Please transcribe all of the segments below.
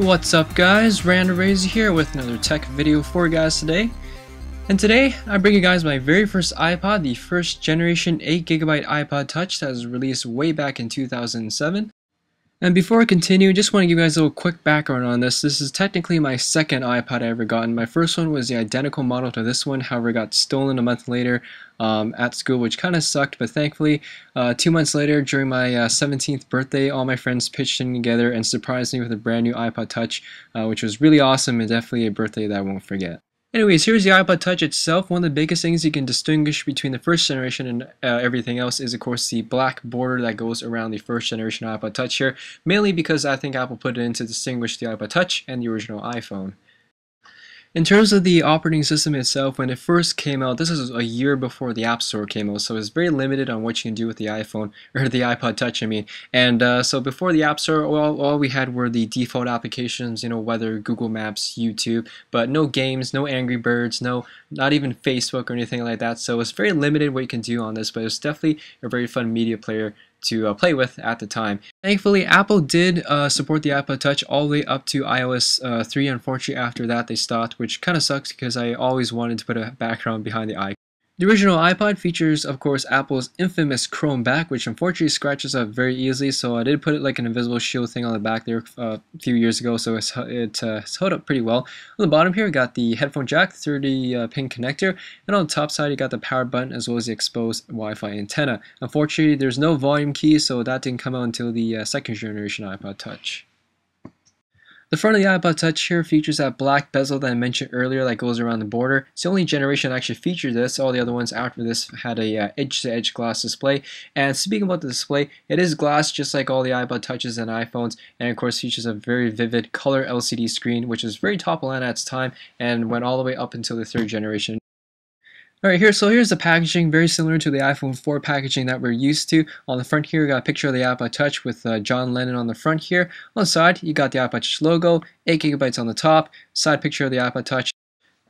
What's up guys, Randorazy here with another tech video for you guys today. And today I bring you guys my very first iPod, the first generation 8GB iPod Touch that was released way back in 2007. And before I continue, just want to give you guys a little quick background on this. This is technically my second iPod I ever gotten. My first one was the identical model to this one, however it got stolen a month later at school, which kind of sucked, but thankfully 2 months later during my 17th birthday, all my friends pitched in together and surprised me with a brand new iPod Touch, which was really awesome and definitely a birthday that I won't forget. Anyways, here's the iPod Touch itself. One of the biggest things you can distinguish between the first generation and everything else is, of course, the black border that goes around the first generation iPod Touch here, mainly because I think Apple put it in to distinguish the iPod Touch and the original iPhone. In terms of the operating system itself, when it first came out, this was a year before the App Store came out, so it's very limited on what you can do with the iPhone, or the iPod Touch, I mean. And so before the App Store, all we had were the default applications, weather, Google Maps, YouTube, but no games, no Angry Birds, not even Facebook or anything like that. So it's very limited what you can do on this, but it's definitely a very fun media player to play with at the time. Thankfully, Apple did support the iPod Touch all the way up to iOS 3. Unfortunately, after that they stopped, which kind of sucks because I always wanted to put a background behind the icon. The original iPod features, of course, Apple's infamous chrome back, which unfortunately scratches up very easily, so I did put it like an invisible shield thing on the back there a few years ago, so it's held up pretty well. On the bottom here, we got the headphone jack, 30-pin connector, and on the top side, you got the power button as well as the exposed Wi-Fi antenna. Unfortunately, there's no volume key, so that didn't come out until the second generation iPod Touch. The front of the iPod Touch here features that black bezel that I mentioned earlier that goes around the border. It's the only generation that actually featured this. All the other ones after this had a edge-to-edge glass display. And speaking about the display, it is glass just like all the iPod Touches and iPhones, and of course features a very vivid color LCD screen, which is very top of line at its time and went all the way up until the third generation. Alright, here's the packaging, very similar to the iPhone 4 packaging that we're used to. On the front here, we got a picture of the iPod Touch with John Lennon on the front here. On the side, you got the iPod Touch logo, 8GB on the top, side picture of the iPod Touch.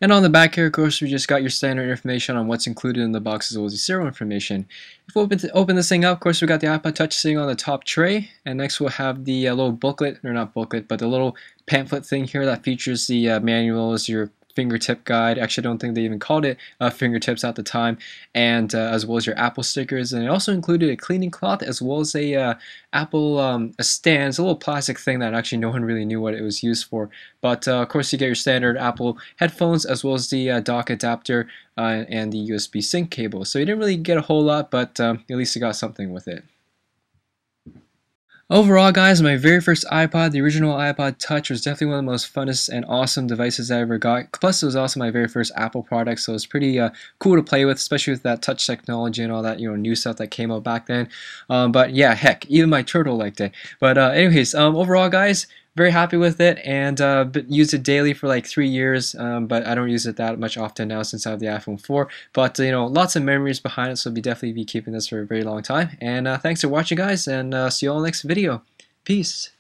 And on the back here, of course, we just got your standard information on what's included in the box as well as the serial information. If we open this thing up, of course, we got the iPod Touch sitting on the top tray. And next we'll have the little booklet, or not booklet, but the little pamphlet thing here that features the manuals, your fingertip guide. Actually, I don't think they even called it fingertips at the time, and as well as your Apple stickers. And it also included a cleaning cloth as well as a Apple a stand. It's a little plastic thing that actually no one really knew what it was used for. But of course, you get your standard Apple headphones as well as the dock adapter and the USB sync cable. So you didn't really get a whole lot, but at least you got something with it. Overall, guys, my very first iPod, the original iPod Touch, was definitely one of the most funnest and awesome devices I ever got. Plus, it was also my very first Apple product, so it's pretty cool to play with, especially with that touch technology and all that new stuff that came out back then. But yeah, heck, even my turtle liked it. But anyways, overall, guys, very happy with it, and used it daily for like 3 years, but I don't use it that much often now since I have the iPhone 4. But lots of memories behind it, so I'll definitely be keeping this for a very long time. And thanks for watching, guys, and see you all next video. Peace.